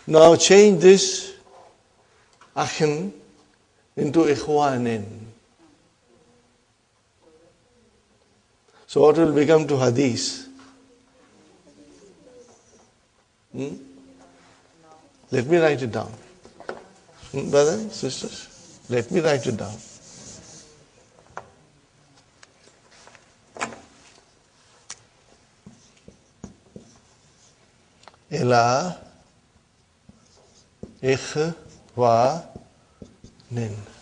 Now change this akhin into ikhwanin. So what will become to hadith? Let me write it down. Brothers and sisters, let me write it down. Ila ikhwanin.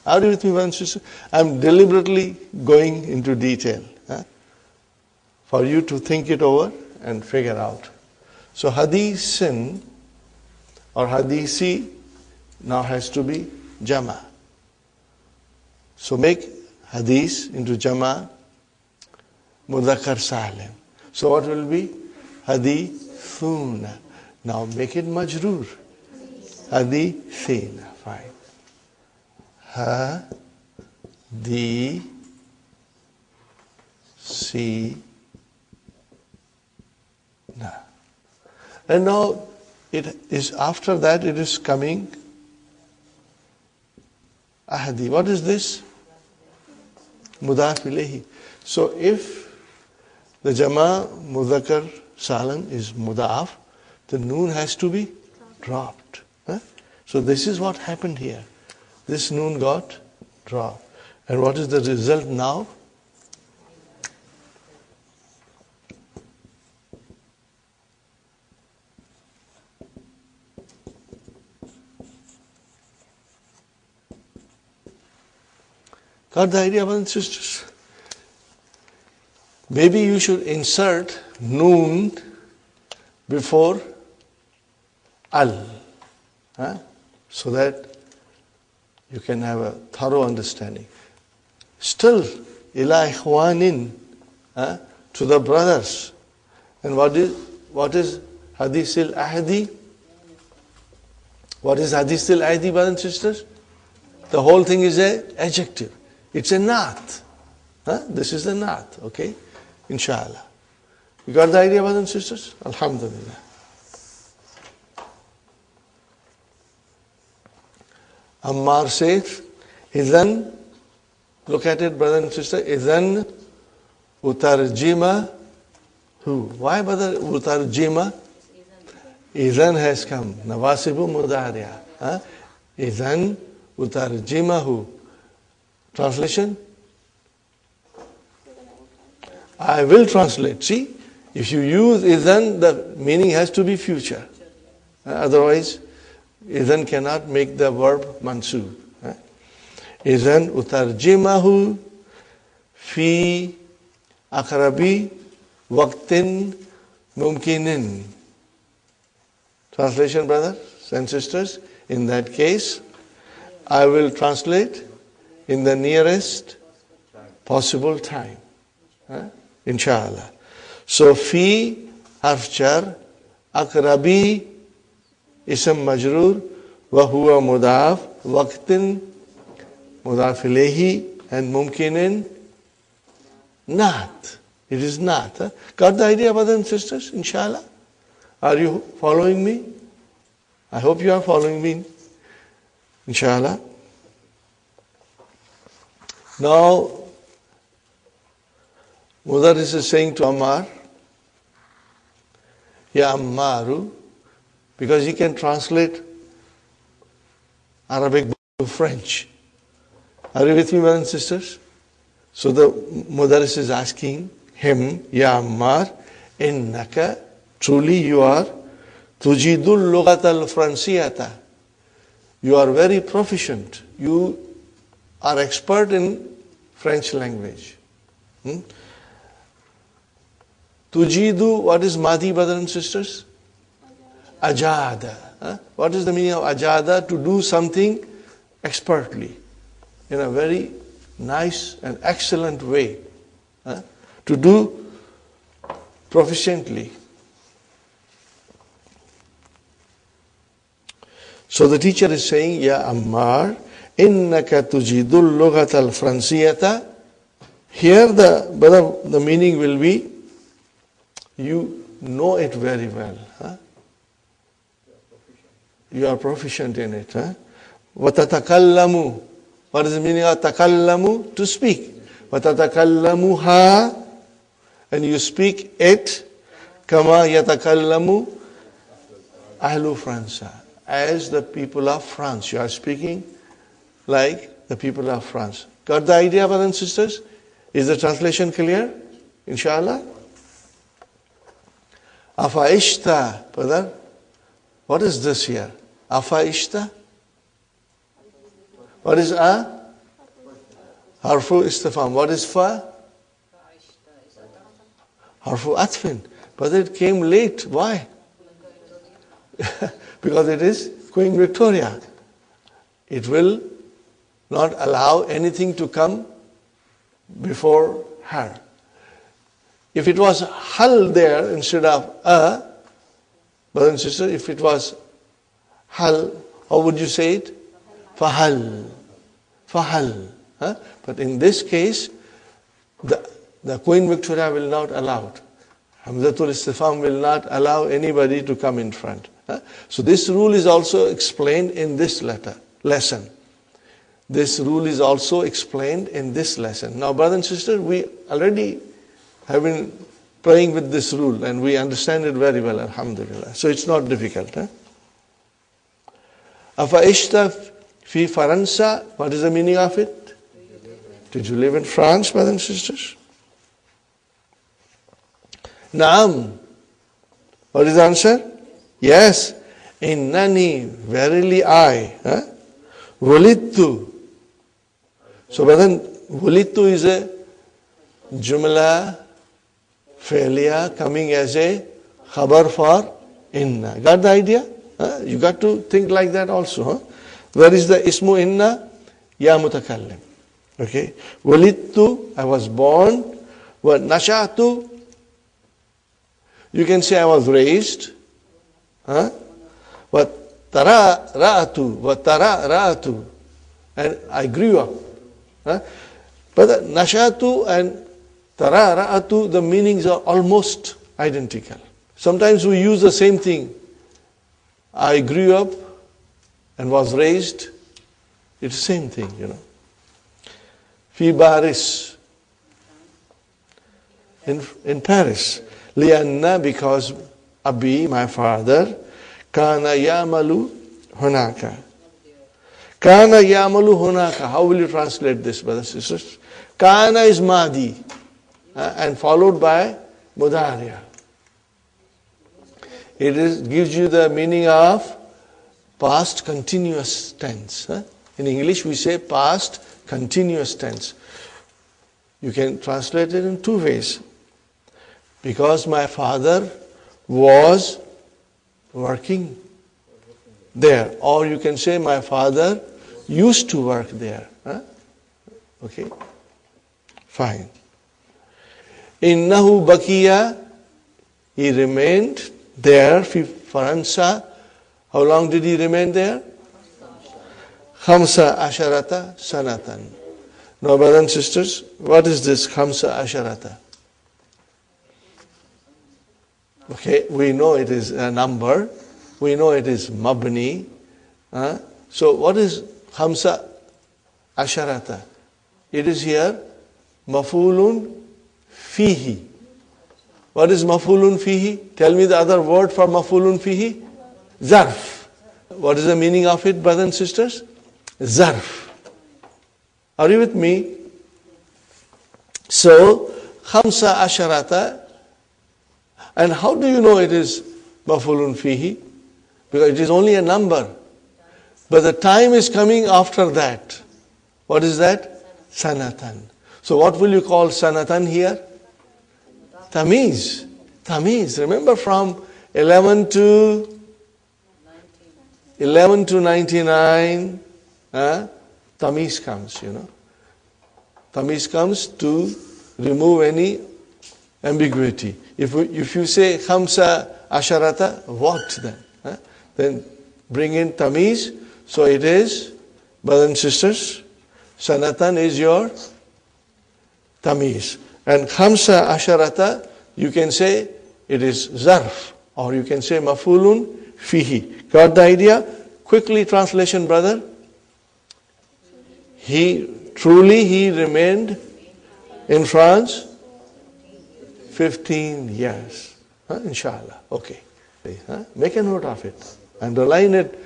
Are you with me, brothers and sisters? I'm deliberately going into detail for you to think it over and figure out. So hadithin or hadithi now has to be jama. So make hadith into jama mudhakkar salim. So what will be? Hadithuna. Now make it majroor. Hadithina. Fine. Hadithina. And now it is after that it is coming ahadi. What is this? Mudaf ilayhi. So if the jama mudhakkar salim is mudaf, the noon has to be dropped. So this is what happened here. This noon got dropped. And what is the result now? Got the idea, brothers and sisters? Maybe you should insert noon before al, so that you can have a thorough understanding. Still, ila ikhwanin, to the brothers. And what is hadith al-ahdi? What is hadith al-ahdi, brothers and sisters? The whole thing is an adjective. It's a naat. This is the naat, okay? Inshallah. You got the idea, brothers and sisters? Alhamdulillah. Ammar says, Idhan, look at it, brother and sister, Idhan utarjima who? Why, brother, utarjima? Idhan has come. Nawasibu mudariya. Idhan utarjima who? Translation? I will translate. See, if you use idhan, the meaning has to be future. Otherwise, idhan cannot make the verb mansub. Idhan utarjimahu fi akrabi waqtin mumkinin. Translation, brothers and sisters. In that case, I will translate in the nearest possible time. Inshallah. So, fi harf jar, akrabi ism majroor, wa huwa mudaf, waqtin mudaf ilayhi, and mumkinin not. It is not. Got the idea, brothers and sisters? Inshallah. Are you following me? I hope you are following me. Inshallah. Now, Mudarris is saying to Ammar, Ya Ammaru, because he can translate Arabic to French. Are you with me, brothers and sisters? So the Mudarris is asking him, Ya Ammar, innaka, truly you are, tujidul lughat al-fransiyata. You are very proficient. You are expert in French language. Tujidu, what is Madi, brothers and sisters? Ajada. What is the meaning of ajada? To do something expertly, in a very nice and excellent way. To do proficiently. So the teacher is saying, Ya Ammar, innaka tujidul lughat al-fransiyata. Here the meaning will be, you know it very well. you are proficient in it. وَتَتَكَلَّمُ. What is the meaning of takallamu? To speak. وَتَتَكَلَّمُهَا. And you speak it. كَمَا يَتَكَلَّمُ أَهْلُ فْرَنْسَ. As the people of France. You are speaking like the people of France. Got the idea, brothers and sisters? Is the translation clear? Inshallah? Afaishta, brother. What is this here? Afaishta? What is a? Harfu istifham. What is fa? Harfu atfin. But it came late. Why? Because it is Queen Victoria. It will not allow anything to come before her. If it was hal there instead of a, brother and sister, if it was hal, how would you say it? Fahal. Fahal. Huh? But in this case, the Queen Victoria will not allow it. Hamzatul Istifham will not allow anybody to come in front. Huh? So this rule is also explained in this lesson. This rule is also explained in this lesson. Now, brothers and sisters, we already have been playing with this rule and we understand it very well, alhamdulillah. So it's not difficult. Afaishta fi Faransa. What is the meaning of it? Did you live in France, brothers and sisters? Naam. What is the answer? Yes. Innani, verily I. Wulidtu. So, brother, wulidtu is a jumla failure coming as a khabar for inna. Got the idea? You got to think like that also. Where is the ismu inna? Ya mutakallim. Okay. Wulidtu, I was born. Wa nashatu, you can say I was raised. Wa tara ra'atu, and I grew up. But nashatu and tara ra'atu, the meanings are almost identical. Sometimes we use the same thing. I grew up and was raised. It's the same thing, you know. Fi Paris. In Paris. Lianna, because Abi, my father, kana yamalu hunaka. Kana yamalu hunaka. How will you translate this, brothers and sisters? Kana is Madi and followed by Mudariya. It gives you the meaning of past continuous tense. In English we say past continuous tense. You can translate it in two ways. Because my father was working there. Or you can say my father used to work there. Okay? Fine. Innahu bakiya, he remained there, fi Faransa. How long did he remain there? Khamsa asharata sanatan. Now, brothers and sisters, what is this khamsa asharata? Okay, we know it is a number. We know it is mabni. So what is khamsa asharata? It is here mafulun fihi. What is mafulun fihi? Tell me the other word for mafulun fihi. Zarf. What is the meaning of it, brothers and sisters? Zarf. Are you with me? So, khamsa asharata. And how do you know it is mafulun fihi? Because it is only a number. But the time is coming after that. What is that? Sanatan. So what will you call sanatan here? Tamyiz. Tamyiz. Remember from 11 to 99, Tamyiz comes, you know. Tamyiz comes to remove any ambiguity. If you say khamsa asharata, what then? Then bring in Tamyiz. So it is, brothers and sisters, sanatan is your Tamyiz. And khamsa asharata, you can say it is zarf, or you can say mafulun fihi. Got the idea? Quickly translation, brother. He remained in France 15 years. Inshallah. Okay. Make a note of it. Underline it.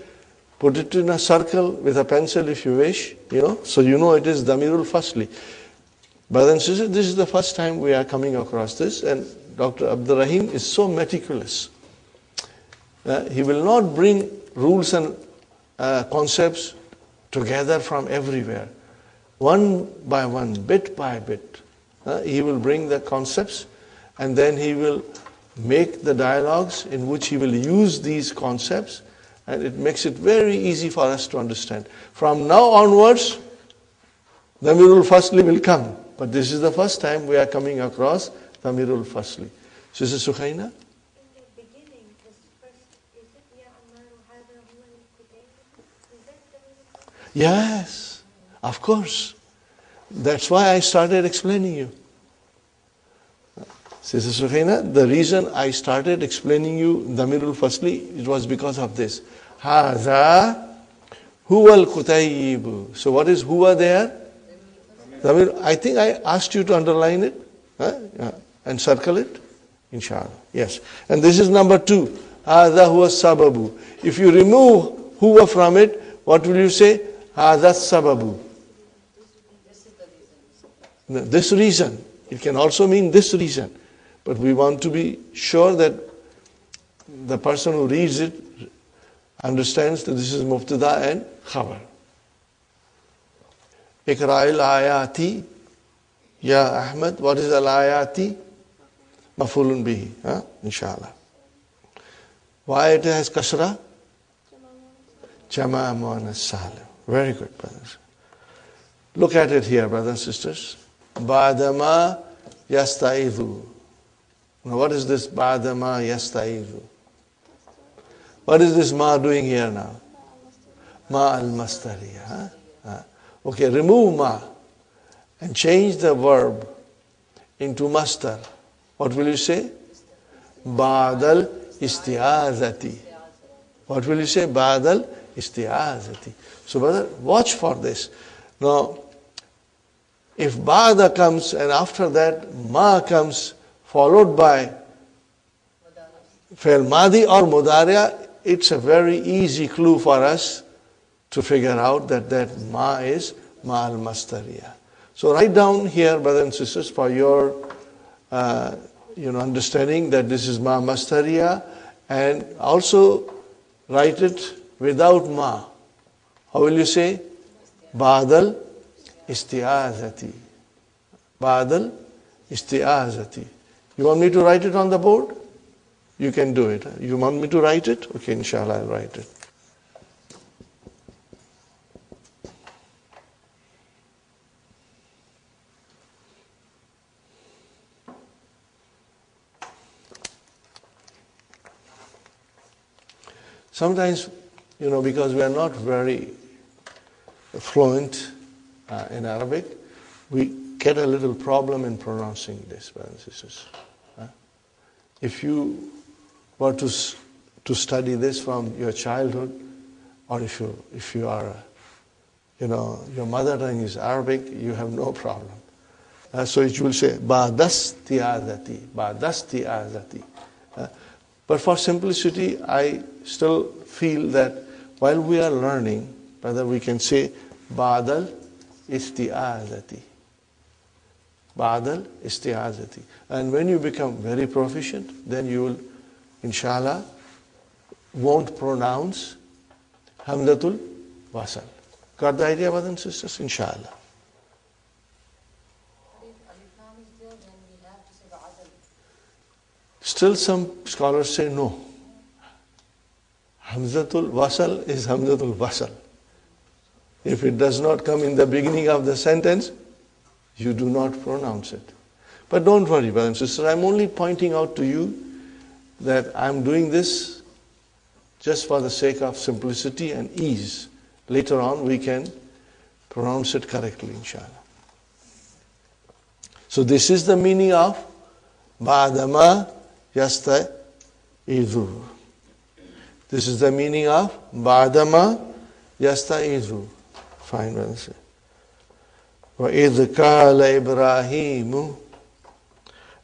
Put it in a circle with a pencil if you wish. So you know it is Damirul Fasli. Brothers and sisters, this is the first time we are coming across this, and Dr. Abdul Rahim is so meticulous. He will not bring rules and concepts together from everywhere. One by one, bit by bit, he will bring the concepts, and then he will make the dialogues in which he will use these concepts, and it makes it very easy for us to understand. From now onwards, Damirul Fasli will come. But this is the first time we are coming across Damirul Fasli. Sister Sukhaina? In the beginning, the first, is it Ya Amaru Hada Huwa al-Qutayn? Is that Damirul Fasli? Yes, of course. That's why I started explaining you. Sister Sukhaina, the reason I started explaining you Damirul Fasli, it was because of this. Hada Huwa al-Qutayn. So what is Huwa there? I think I asked you to underline it and circle it. Inshallah. Yes. And this is number 2. Hadha huwa sababu. If you remove huwa from it, what will you say? Hadha sababu. This reason. It can also mean this reason. But we want to be sure that the person who reads it understands that this is mubtada and khabar. Ikra'il ayati, Ya Ahmed. What is al-ayati? Mafulun bihi. Inshallah. Why it has kasra? Jama' muannas salim. Very good, brothers. Look at it here, brothers and sisters. Ba'dama yasta'idhu. Now what is this ba'dama yasta'idhu? What is this ma doing here now? Ma al-mastariya. Okay, remove ma and change the verb into mastar. What will you say? Ba'dal isti'azati. What will you say? Ba'dal isti'azati. So brother, watch for this. Now, if ba'da comes and after that ma comes followed by fi'l madi or mudariya, it's a very easy clue for us to figure out that ma is ma al-mastariya. So write down here, brothers and sisters, for your understanding that this is ma mastariya, and also write it without ma. How will you say? Ba'dal isti'azati. Ba'dal isti'azati. You want me to write it on the board? You can do it. You want me to write it? Okay, inshallah, I'll write it. Sometimes, because we are not very fluent in Arabic, we get a little problem in pronouncing this, brothers and sisters. If you were to study this from your childhood, or if you are, your mother tongue is Arabic, you have no problem. So it will say, ba'dasti'azati, ba'dasti'azati. But for simplicity, I still feel that while we are learning, whether we can say ba'dal isti'azati. Ba'dal isti'azati. And when you become very proficient, then you will, inshallah, won't pronounce hamzatul wasal. Got the idea, brothers and sisters? Inshallah. Still some scholars say no. Hamzatul wasal is hamzatul wasal. If it does not come in the beginning of the sentence, you do not pronounce it. But don't worry, brothers and sisters, I'm only pointing out to you that I'm doing this just for the sake of simplicity and ease. Later on we can pronounce it correctly, inshallah. So this is the meaning of Ba'dama Yasta'idhu. This is the meaning of Ba'dama yasta'izu. Fine, well said. وَإِذْ قَالَ إِبْرَاهِيمُ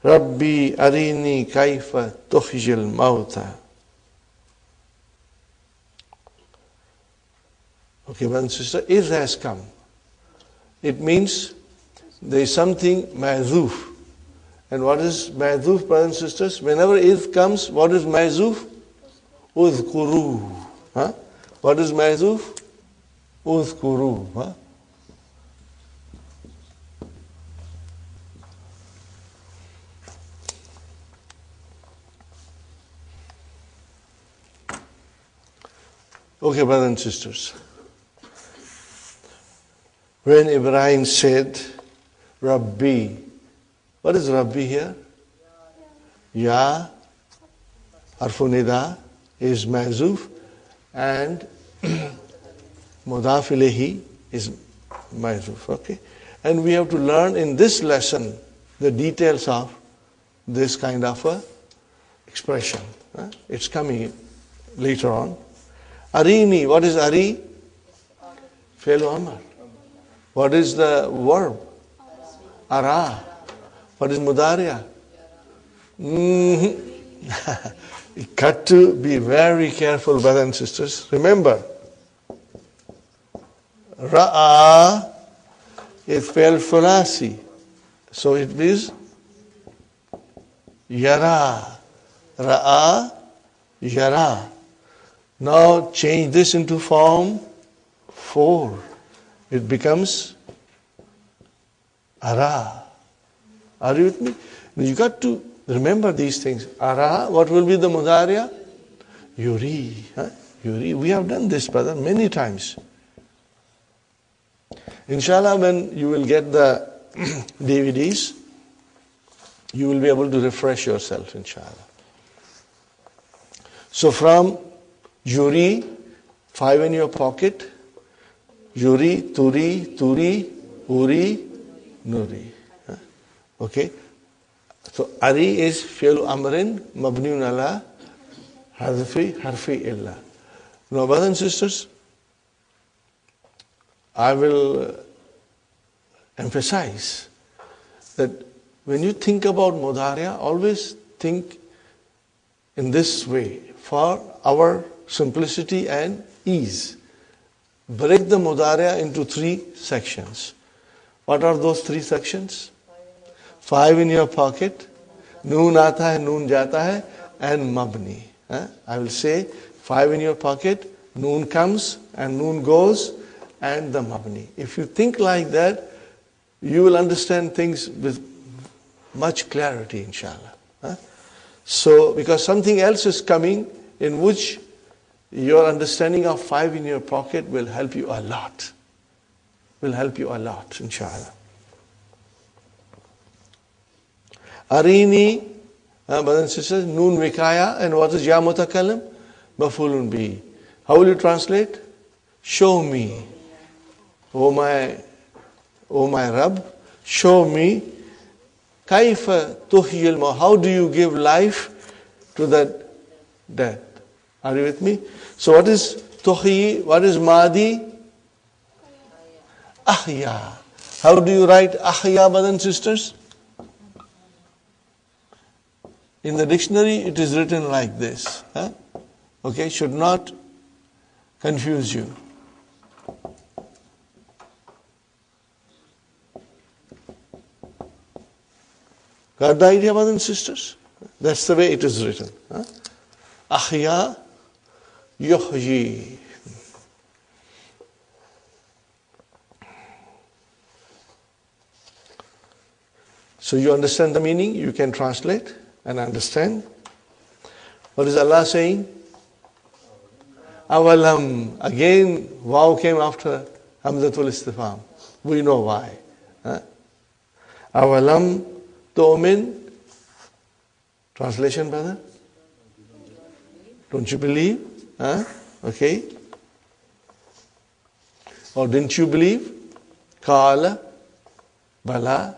رَبِّي أَرِنِي كَيْفَ تُخْرِجُ الْمَوْتَى. Okay, brother and sister, "is" has come. It means there is something ma'zuf. And what is ma'zuf, brothers and sisters? Whenever "is" comes, what is ma'zuf? Uzkuru. Huh? What is ma'zuf? Uzkuru. Huh? Okay, brothers and sisters. When Ibrahim said, Rabbi, what is Rabbi here? Ya, Arfunida is Mazuf, and Mudaf ilayhi is Mazuf. Okay? And we have to learn in this lesson the details of this kind of a expression. It's coming later on. Arini, what is Ari? Fi'l Amr. What is the verb? Ara. What is Mudariya? You got to be very careful, brothers and sisters. Remember, Ra'a is Fi'l Fulasi. So it is Yara. Ra'a, Yara. Now change this into form 4. It becomes Ara. Are you with me? You got to remember these things. Ara, what will be the Mudariya? Yuri. Yuri. We have done this, brother, many times. Inshallah, when you will get the DVDs, you will be able to refresh yourself, inshallah. So from Yuri, 5 in your pocket, Yuri, Turi, Turi, Uri, Nuri. Okay? So Ari is Fi'l Amrin, Mabniun ala Harfi illa. Now, brothers and sisters, I will emphasize that when you think about Mudariya, always think in this way for our simplicity and ease. Break the Mudariya into 3 sections. What are those 3 sections? 5 in your pocket, Noon aata hai, Noon jata hai, and Mabni. I will say 5 in your pocket, Noon comes and Noon goes, and the Mabni. If you think like that, you will understand things with much clarity, inshallah. So, because something else is coming in which your understanding of 5 in your pocket will help you a lot. Will help you a lot, inshallah. Arini, brothers and sisters, Noon Vikaya, and what is Ya Mutakallim? Mafulun Bi. How will you translate? Show me. O my Rabb, show me. Kaifa tuhyil ma. How do you give life to that death? Are you with me? So what is tuhyi? What is madi? Ahya. How do you write ahya, brothers and sisters? In the dictionary, it is written like this. Okay, should not confuse you. Got the idea, brothers and sisters? That's the way it is written. Ahya yuhyi. So you understand the meaning, you can translate and understand. What is Allah saying? Awalam. Again, wow came after Hamzatul Istifham. We know why. Awalam tu'min. Translation, brother? Don't you believe? Okay. Or didn't you believe? Qala. Bala.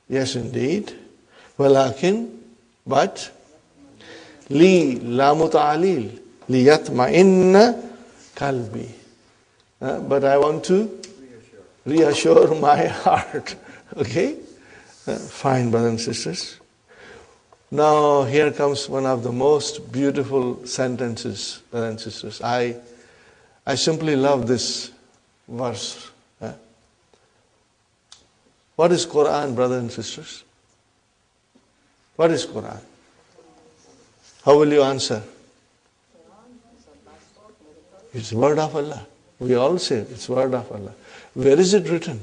Yes, indeed. Walakin. But. Li. La muta'alil. لِيَطْمَئِنَّ qalbi. But I want to reassure my heart. Okay? Fine, brothers and sisters. Now here comes one of the most beautiful sentences, brothers and sisters. I simply love this verse. What is Quran, brothers and sisters? What is Quran? How will you answer? It's word of Allah. We all say it's word of Allah. Where is it written?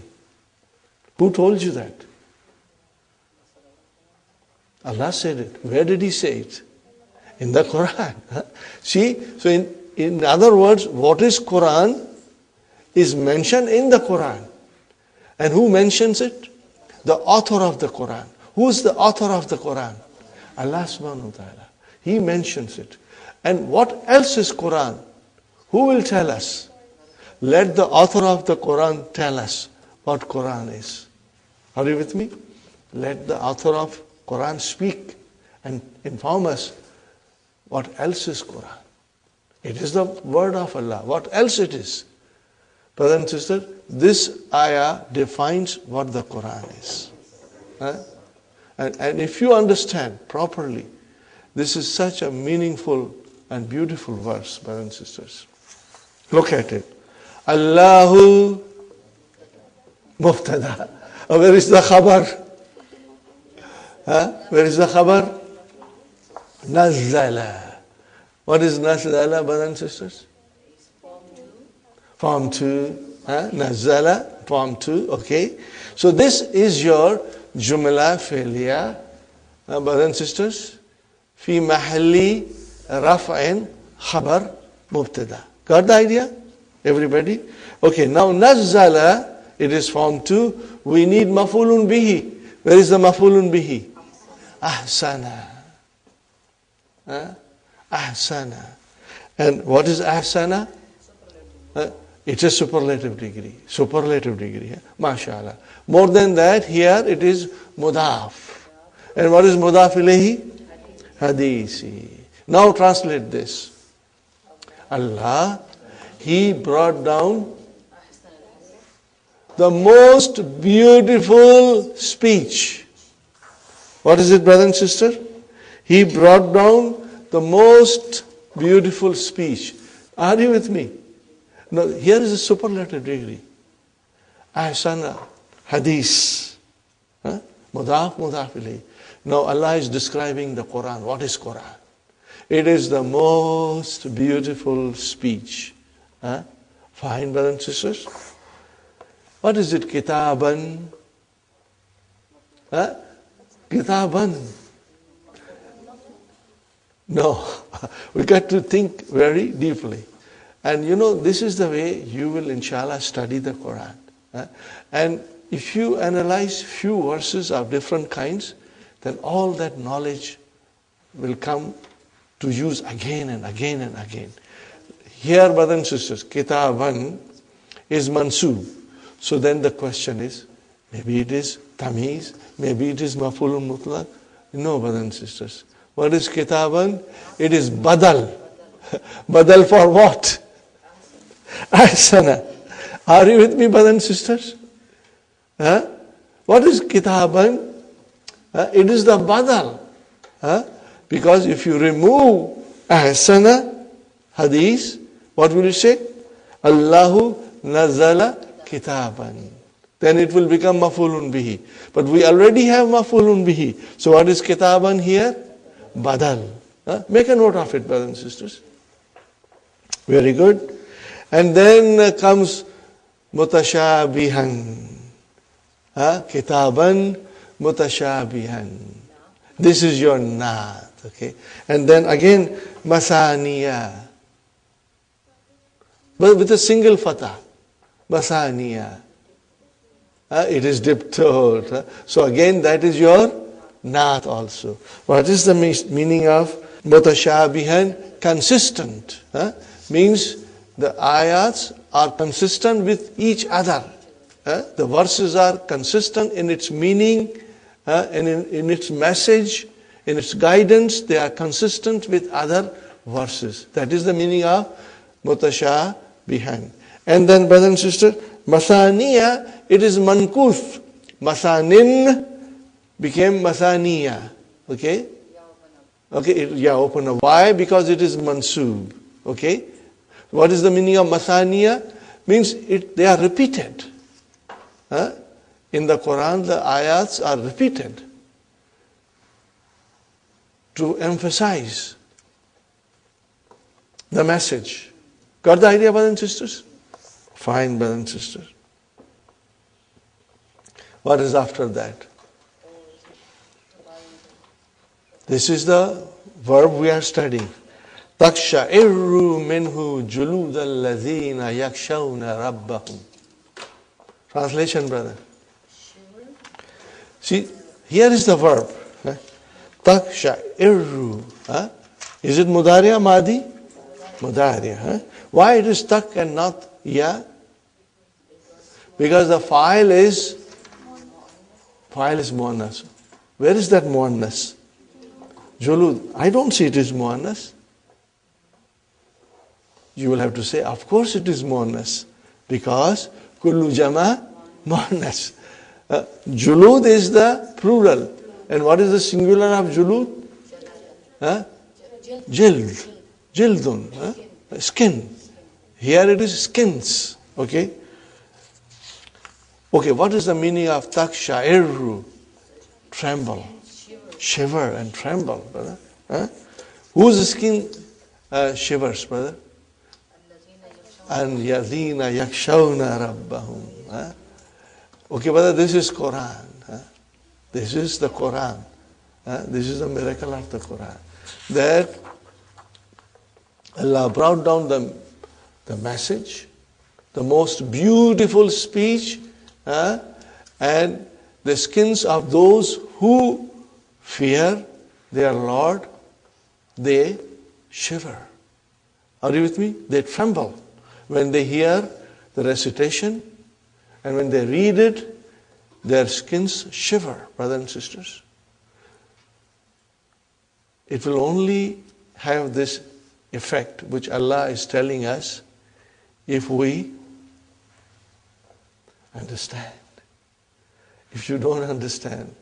Who told you that? Allah said it. Where did He say it? In the Quran. See, so in other words, what is Quran is mentioned in the Quran. And who mentions it? The author of the Quran. Who is the author of the Quran? Allah subhanahu wa ta'ala. He mentions it. And what else is Quran? Who will tell us? Let the author of the Quran tell us what Quran is. Are you with me? Let the author of Quran speak and inform us what else is Quran. It is the word of Allah. What else it is? Brother and sister, this ayah defines what the Quran is. And if you understand properly, this is such a meaningful and beautiful verse, brothers and sisters. Look at it. Allahu Mubtada. Where is the khabar? Where is the khabar? Nazzala. What is Nazzala, brothers and sisters? Form 2. Nazzala, form 2. Okay. So this is your Jumla Fi'liya, brothers and sisters. Fi mahalli raf'in khabar mubtada. Got the idea? Everybody? Okay, now Nazzala, it is form 2. We need maf'ulun bihi. Where is the maf'ulun bihi? Ahsana. Ahsana. And what is ahsana? It's a superlative degree. Superlative degree. MashaAllah. More than that, here it is mudaf. And what is mudaf ilayhi? Hadisi. Now translate this. Allah, He brought down the most beautiful speech. What is it, brother and sister? He brought down the most beautiful speech. Are you with me? Now, here is a superlative degree. Ahsana, hadith. Mudaf, mudaf ilayhi. Now Allah is describing the Quran. What is Quran? It is the most beautiful speech. Fine, brothers and sisters. What is it? Kitaban. Kitaban. No. We got to think very deeply. And you know, this is the way you will inshallah study the Quran. And if you analyze few verses of different kinds, then all that knowledge will come to use again and again and again. Here, brothers and sisters, Kitaban is mansub. So then the question is, maybe it is Tamyiz, maybe it is Maf'ulun Mutlaq. No, brothers and sisters. What is Kitaban? It is Badal. Badal for what? Ahsana. Are you with me, brothers and sisters? What is Kitaban? It is the Badal. Because if you remove Ahsana, Hadith, what will you say? Allahu Nazala Kitaban. Then it will become Maf'ulun Bihi. But we already have Maf'ulun Bihi. So what is Kitaban here? Badal. Make a note of it, brothers and sisters. Very good. And then comes Mutashabihan. Kitaban Mutashabihan. This is your naat. Okay. And then again, Masaniya. But with a single fatah. Masaniya. It is diptoed. So again, that is your naat also. What is the meaning of mutashabihan? Consistent. Means the ayats are consistent with each other. The verses are consistent in its meaning, and in its message, in its guidance. They are consistent with other verses. That is the meaning of mutashabihan. And then, brother and sister, masaniya, it is mankuth. Masanin became masaniya. Okay? Okay, open up. Why? Because it is mansub. Okay? What is the meaning of masaniya? Means they are repeated. In the Quran, the ayats are repeated to emphasize the message. Got the idea, brothers and sisters? Fine, brothers and sisters. What is after that? This is the verb we are studying. تَقْشَعِرُّ مِنْهُ جُلُودَ الَّذِينَ يَخْشَوْنَ رَبَّهُمْ. Translation, brother. See, here is the verb. تَقْشَعِرُّ. Is it mudariya, madi? Mudariya. Why it is tak and not ya? Because the file is muannas. Where is that muannas? Julud. I don't see it is muannas. You will have to say, of course it is muannas. Because kullu jama muannas. Julud is the plural. And what is the singular of julud? Jild. Jildun. Skin. Here it is skins. Okay? Okay, what is the meaning of taksha'irru? Tremble. Shiver and tremble, brother. Whose skin shivers, brother? And yadina yakshawna rabbahum. Okay, brother, this is Quran. This is the Quran. This is the miracle of the Quran. That Allah brought down the message, the most beautiful speech, and the skins of those who fear their Lord, they shiver. Are you with me? They tremble when they hear the recitation, and when they read it, their skins shiver, brothers and sisters. It will only have this effect which Allah is telling us if we understand. If you don't understand,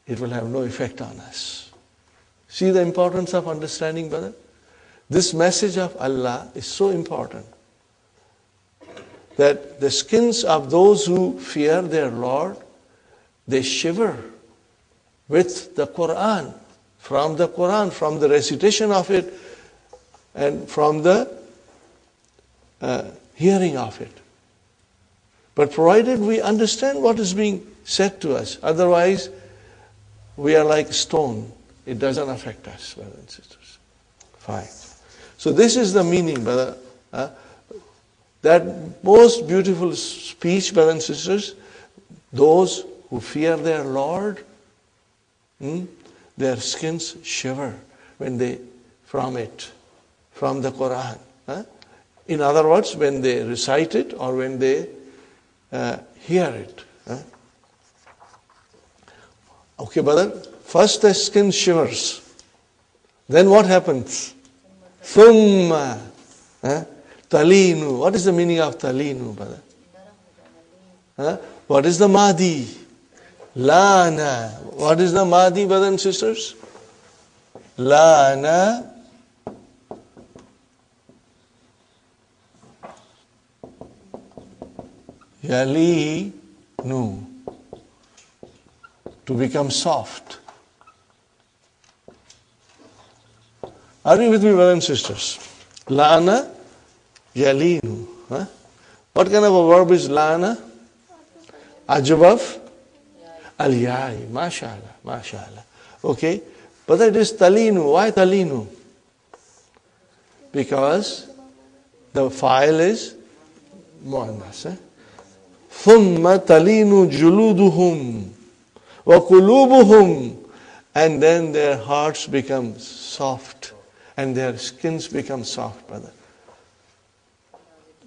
it will have no effect on us. See the importance of understanding, brother? This message of Allah is so important that the skins of those who fear their Lord, they shiver with the Quran, from the recitation of it, and from the hearing of it. But provided we understand what is being said to us, otherwise we are like stone. It doesn't affect us, brothers and sisters. Fine. So this is the meaning, brother. That most beautiful speech, brothers and sisters, those who fear their Lord, their skins shiver when they, from the Quran. In other words, when they recite it or when they hear it. Okay, brother. First the skin shivers. Then what happens? Thumma. Talinu. What is the meaning of talinu, brother? What is the madi? Lana. What is the madi, brothers and sisters? Lana. Yalinu. To become soft. Are you with me, brothers and sisters? Lana, yalinu. What kind of a verb is lana? Ajabaf, aliyai. Mashallah, mashallah. Okay, but it is talinu. Why talinu? Because the file is muannas. Thumma talinu juluduhum wa qulubuhum, and then their hearts become soft and their skins become soft, brother.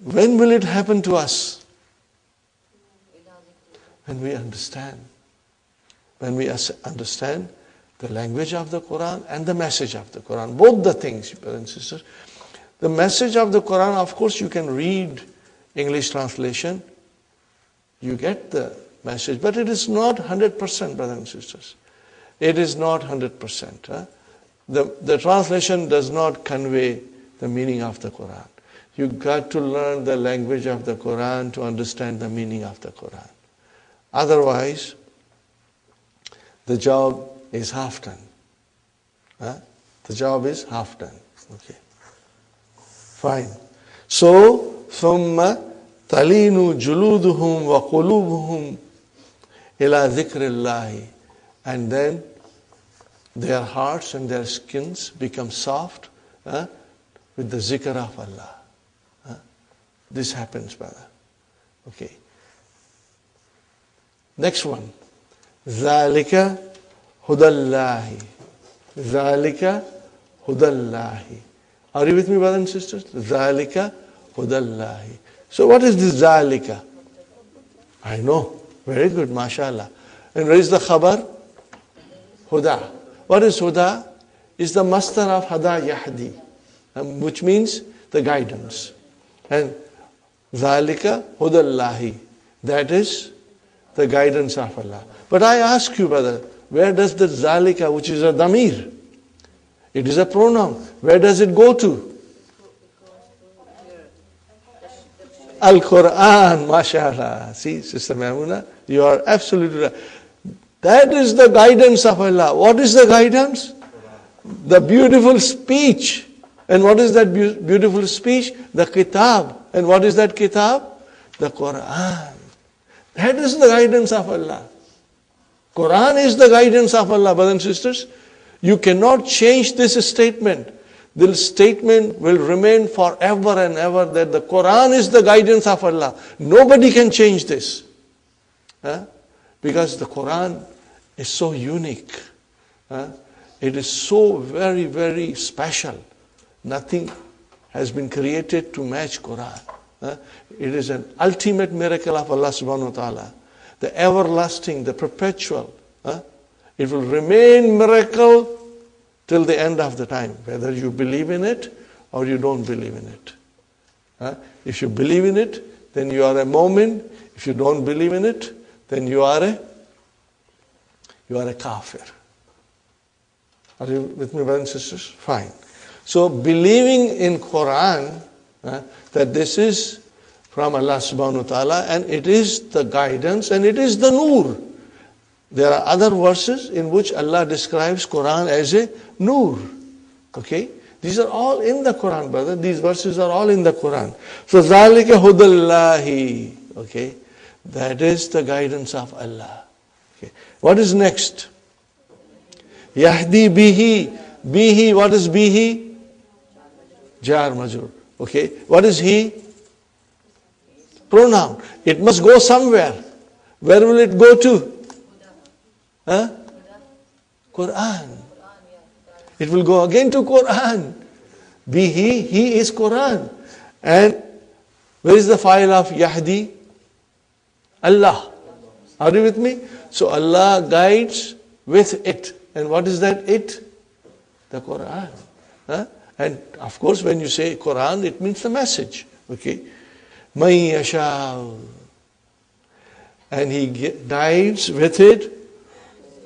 When will it happen to us? When we understand. When we understand the language of the Quran and the message of the Quran. Both the things, brothers and sisters. The message of the Quran, of course, you can read English translation. You get the message, but it is not 100%, brothers and sisters. It is not 100%. The translation does not convey the meaning of the Quran. You got to learn the language of the Quran to understand the meaning of the Quran. Otherwise, the job is half done. The job is half done. Okay. Fine. So, ثُمَّ تَلِينُ جُلُودُهُمْ وَقُلُوبُهُمْ إِلَى ذِكْرِ اللَّهِ. And then their hearts and their skins become soft with the zikr of Allah. This happens, brother. Okay. Next one. ذَلِكَ هُدَى اللَّهِ. ذَلِكَ هُدَى اللَّهِ. Are you with me, brothers and sisters? ذَلِكَ هُدَى اللَّهِ. So what is this ذَلِكَ? I know. Very good, mashallah. And where is the khabar? Huda. What is Huda? Is the masdar of Hada Yahdi, which means the guidance. And ذَلِكَ هُدَى اللَّهِ. That is the guidance of Allah. But I ask you, brother, where does the ذَلِكَ, which is a damir, it is a pronoun, where does it go to? Al-Quran, mashallah. See, Sister Maimuna, you are absolutely right. That is the guidance of Allah. What is the guidance? The beautiful speech. And what is that beautiful speech? The kitab. And what is that kitab? The Quran. That is the guidance of Allah. Quran is the guidance of Allah, brothers and sisters. You cannot change this statement. This statement will remain forever and ever that the Quran is the guidance of Allah. Nobody can change this. Because the Quran is so unique. It is so very, very special. Nothing has been created to match Quran. It is an ultimate miracle of Allah subhanahu wa ta'ala. The everlasting, the perpetual. It will remain miracle till the end of the time, whether you believe in it or you don't believe in it. If you believe in it, then you are a mu'min. If you don't believe in it, then you are a kafir. Are you with me, brothers and sisters? Fine. So believing in Quran, that this is from Allah subhanahu wa ta'ala, and it is the guidance and it is the nur. There are other verses in which Allah describes Quran as a nur. Okay? These are all in the Quran, brother. These verses are all in the Quran. So, ذَلِكَ هُدَى اللَّهِ. Okay? That is the guidance of Allah. Okay. What is next? Yahdi bihi. Bihi, what is bihi? Jar majur. Okay. What is he? Pronoun. It must go somewhere. Where will it go to? Quran. It will go again to Quran. Bihi, he is Quran. And where is the file of Yahdi? Allah. Are you with me? So Allah guides with it. And what is that it? The Quran. And of course when you say Quran, it means the message. Okay. مَن يَشَاءُ. And he guides with it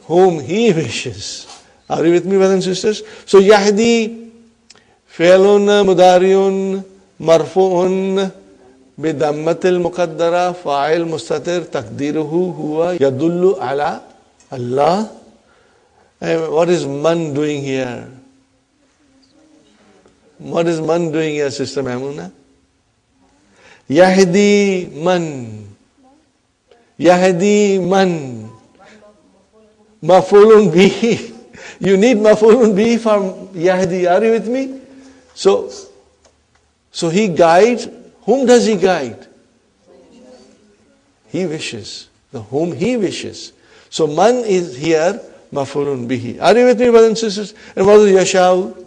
whom he wishes. Are you with me, brothers and sisters? So Yahdi, fi'lun mudariun marfu'un bidammatil muqaddara fa'il mustatir taqdiruhu huwa yadullu ala Allah. And what is man doing here? What is man doing here, Sister Maimuna? Yahdi man. Yahdi man. Mafulun bihi. You need mafulun bihi for Yahdi. Are you with me? So he guides. Whom does he guide? He wishes. The whom he wishes. So man is here mafulun bihi. Are you with me, brothers and sisters? And what is yasha'u?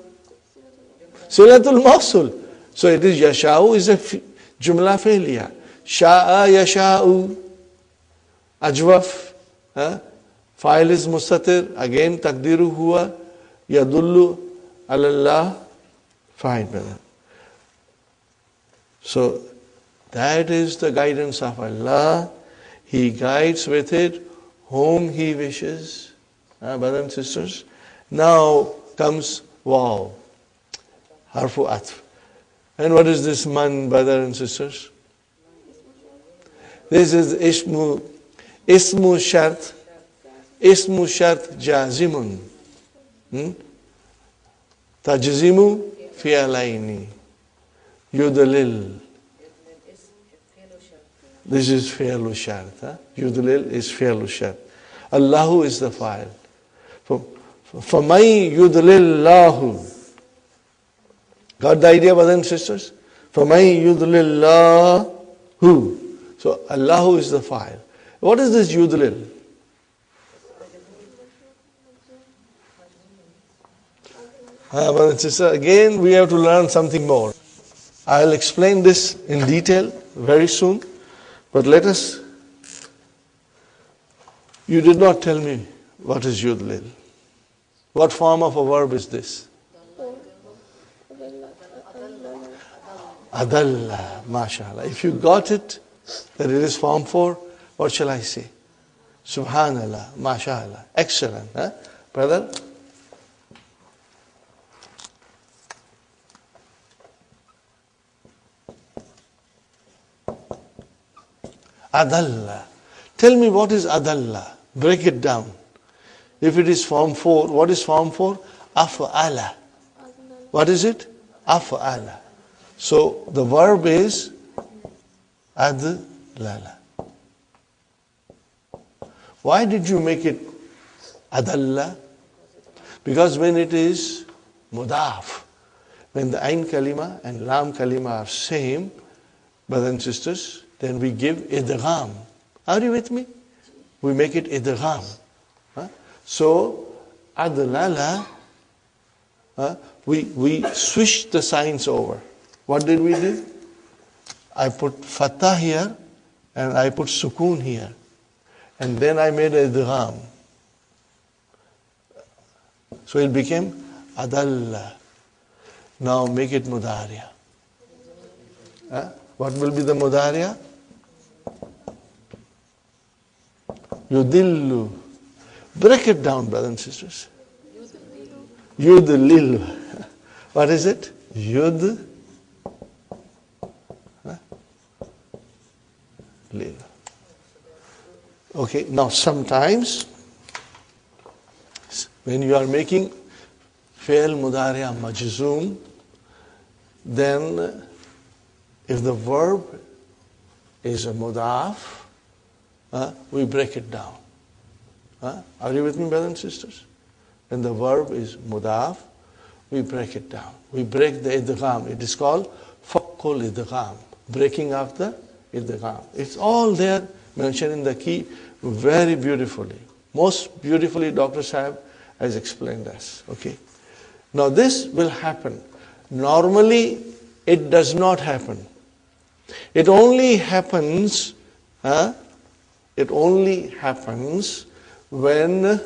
Silatul mawsul. So it is yasha'u is a jumla fi'liya. Sha'a yasha'u. Ajwaf. Fa'il is mustatir. Again, taqdiru huwa yadullu ala Allah. Fine, brother. So, that is the guidance of Allah. He guides with it whom He wishes. Brothers and sisters. Now comes waw. Harfu atf. And what is this man, brothers and sisters? This is ismu shart. Ismu shart jazimun. Tajzimu fi'alaini. Yudlil. This is fi'lu shart. Yudlil is fi'lu shart. Allahu is the fa'il. فَمَنْ يُضْلِلْ اللَّهُ. Got the idea, brothers and sisters? فَمَنْ يُضْلِلْ اللَّهُ. So Allahu is the fa'il. What is this yudlil? Brothers and sisters, again we have to learn something more. I'll explain this in detail very soon. But let us, you did not tell me what is yudlil. What form of a verb is this? Adalla, mashallah. If you got it, that it is form 4, what shall I say? Subhanallah, mashallah. Excellent. Brother? Adalla. Tell me what is adalla. Break it down. If it is form 4, what is form 4? Af'ala. What is it? Af'ala. So the verb is adlala. Why did you make it adalla? Because when it is mudaf, when the ain kalima and lam kalima are same, brothers and sisters, then we give idgham. Are you with me? We make it idgham. So, adlala, we switch the signs over. What did we do? I put fatah here and I put sukoon here. And then I made idgham. So it became adalla. Now make it mudariya. What will be the mudariya? Yudillu. Break it down, brothers and sisters. Yudlil. What is it? Yud. Lil. Okay, now sometimes when you are making fi'l mudari'a majzoom, then if the verb is a mudaf, we break it down. Are you with me, brothers and sisters? When the verb is mudaf, we break it down. We break the idgham. It is called fakkul idgham, breaking of the idgham. It's all there mentioned in the key very beautifully. Most beautifully Dr. Sahib has explained us. Okay. Now this will happen. Normally it does not happen. It only happens when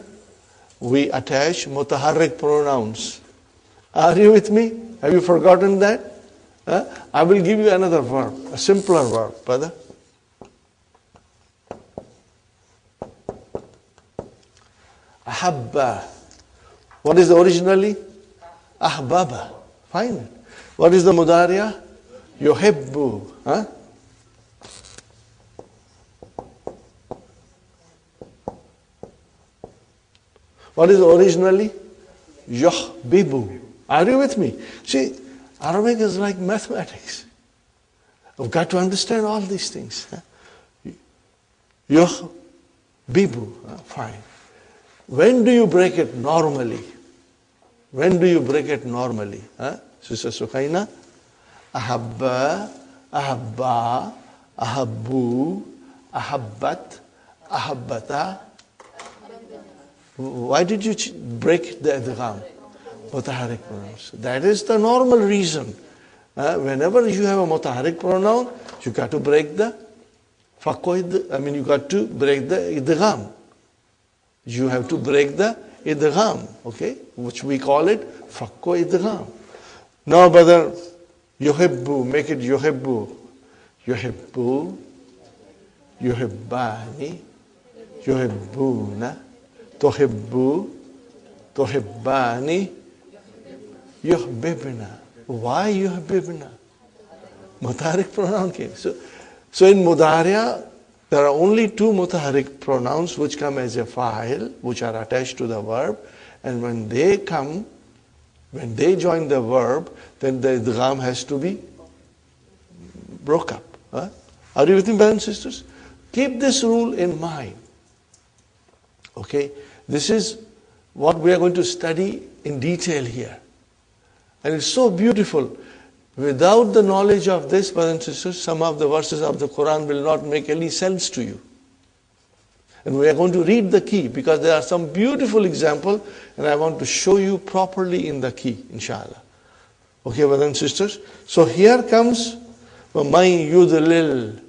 we attach mutaharrik pronouns. Are you with me? Have you forgotten that? I will give you another verb, a simpler verb, brother. Ahabba. What is the originally? Ahbaba. Fine. What is the mudariya? Yuhibbu. What is originally? Yuhbibu. Are you with me? See, Arabic is like mathematics. We've got to understand all these things. Yuhbibu. Fine. When do you break it normally? When do you break it normally? Sister Sukhaina? Ahabba, ahabba, ahabbu, ahabbat, ahabbata. Why did you break the idgham? Mutaharrik pronouns. That is the normal reason. Whenever you have a mutaharrik pronoun, you got to break the you got to break the idgham. You have to break the idgham, okay? Which we call it fakko idgham. Now, brother, yuhibbu, make it yuhibbu. Yuhibbu, yuhibbani, yuhibbuna, tuhibbu, tuhibbani, yuhbibna. Why yuhbibna? Mutaharrik pronoun came. So in Mudariya, there are only two mutaharrik pronouns which come as a fa'il, which are attached to the verb, and when they join the verb, then the idgham has to be broke up. Huh? Are you with me, brothers and sisters? Keep this rule in mind. Okay? This is what we are going to study in detail here. And it's so beautiful. Without the knowledge of this, brothers and sisters, some of the verses of the Quran will not make any sense to you. And we are going to read the key because there are some beautiful examples and I want to show you properly in the key, inshallah. Okay, brothers and sisters? So here comes وَمَن يُضْلِلْ.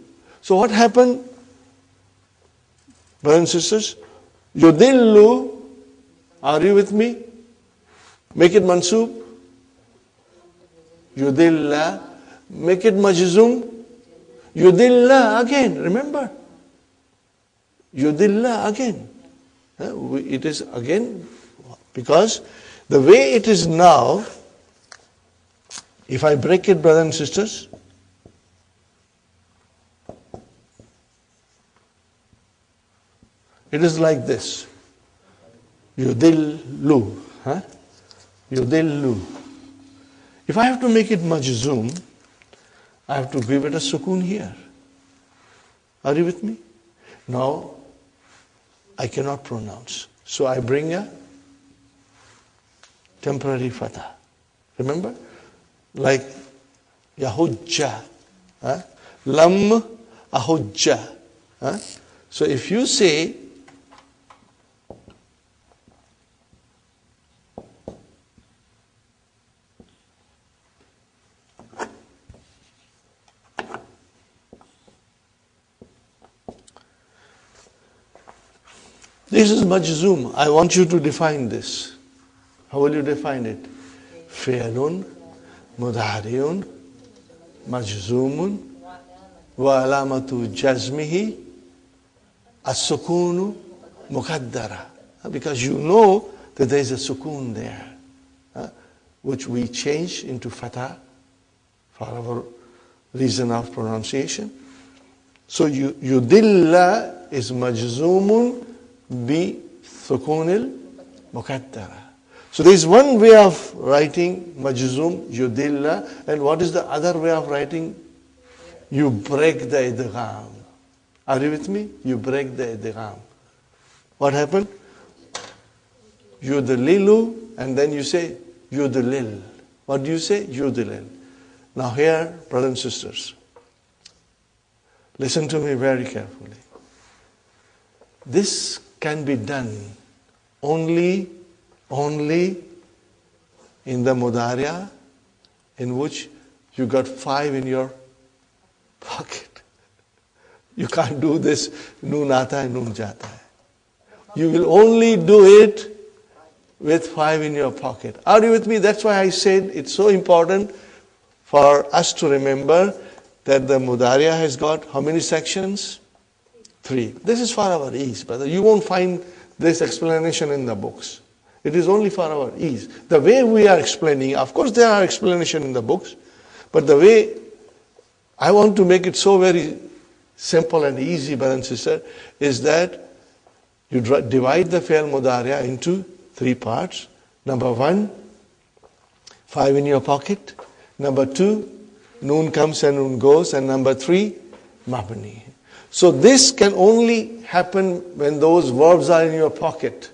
So what happened, brothers and sisters? Yudillu, are you with me? Make it mansub. Yudilla, make it majzum. Yudilla again, remember? Yudilla again. It is again, because the way it is now, if I break it, brothers and sisters, it is like this. Yudillu. Yudillu. If I have to make it majzoom, I have to give it a sukun here. Are you with me? Now, I cannot pronounce. So I bring a temporary fatha. Remember? Like Yahujja. Lam ahujja. So if you say this is majzoom. I want you to define this. How will you define it? Fi'lun, mudhari'un, majzoomun, wa alamatu jazmihi, as-sukunu muqaddara. Because you know that there is a sukun there, which we change into fatha for our reason of pronunciation. So yudilla is majzoomun bi thukunil muqaddara. So there is one way of writing majzoom, yudilla, and what is the other way of writing? You break the idgham. Are you with me? You break the idgham. What happened? Yudlilu, and then you say yudlil. What do you say? Yudlil. Now here, brothers and sisters, listen to me very carefully. This can be done only in the Mudariya in which you got 5 in your pocket. You can't do this noon aata hai, noon jata hai. You will only do it with 5 in your pocket. Are you with me? That's why I said it's so important for us to remember that the Mudariya has got how many sections? 3. This is for our ease, brother. You won't find this explanation in the books. It is only for our ease. The way we are explaining, of course there are explanations in the books, but the way I want to make it so very simple and easy, brother and sister, is that you divide the fi'l mudariya into 3 parts. Number 1, 5 in your pocket. Number 2, noon comes and noon goes. And number 3, mabni. So this can only happen when those verbs are in your pocket.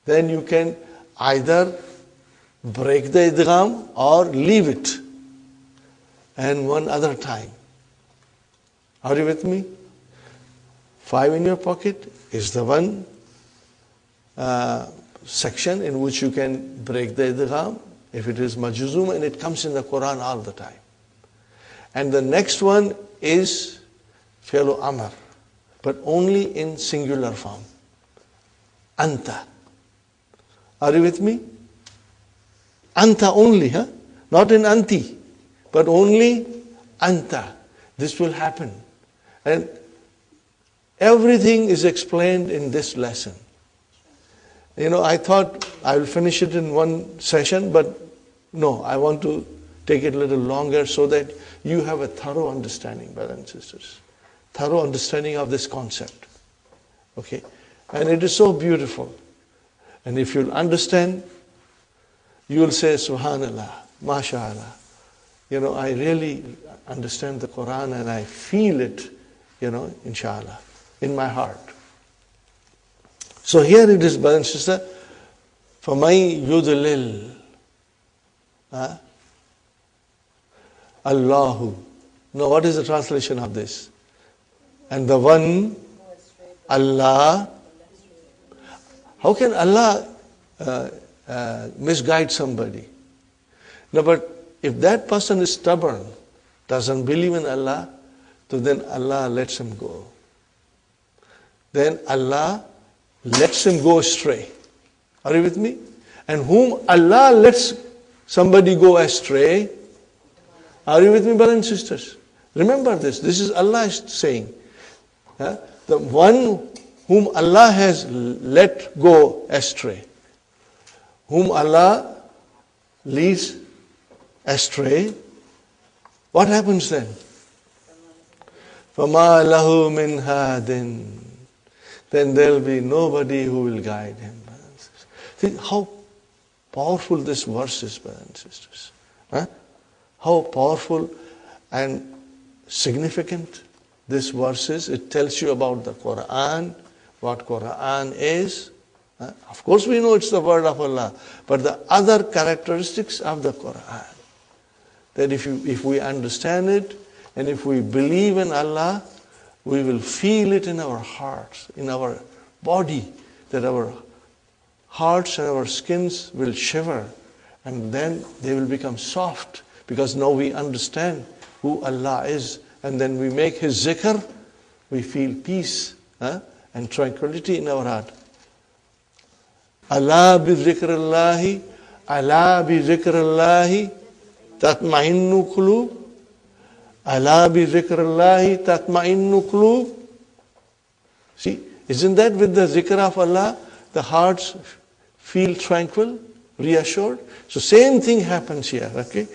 Then you can either break the idgham or leave it. And one other time. Are you with me? 5 in your pocket is the one section in which you can break the idgham if it is majzoom, and it comes in the Quran all the time. And the next one is fi'l amr, but only in singular form. Anta. Are you with me? Anta only, huh? Not in anti, but only anta. This will happen. And everything is explained in this lesson. I thought I will finish it in one session, but no, I want to take it a little longer so that you have a thorough understanding, brothers and sisters. Thorough understanding of this concept. Okay? And it is so beautiful. And if you'll understand, you will say, Subhanallah, MashaAllah. I really understand the Quran and I feel it, inshallah, in my heart. So here it is, brother and sister, فَمَنْ يُضْلِلْ Allahu. Now what is the translation of this? And the one, Allah. How can Allah misguide somebody? No, but if that person is stubborn, doesn't believe in Allah, so then Allah lets him go. Then Allah lets him go astray. Are you with me? And whom Allah lets somebody go astray, are you with me, brothers and sisters? Remember this. This is Allah saying. The one whom Allah has let go astray, whom Allah leads astray, what happens then? فَمَا لَهُ مِنْ هَادٍ. Then there will be nobody who will guide him. See how powerful this verse is, brothers and sisters. How powerful and significant this verse is. It tells you about the Quran, what Quran is. Of course we know it's the word of Allah, but the other characteristics of the Quran. That if we understand it, and if we believe in Allah, we will feel it in our hearts, in our body, that our hearts and our skins will shiver, and then they will become soft, because now we understand who Allah is, and then we make His zikr, we feel peace and tranquility in our heart. Allah bi zikrillahi, Allah bi zikrillahi tatma'innu qulub. Allah bi zikrillahi tatma'innu qulub. See, isn't that with the zikr of Allah, the hearts feel tranquil, reassured? So same thing happens here, okay?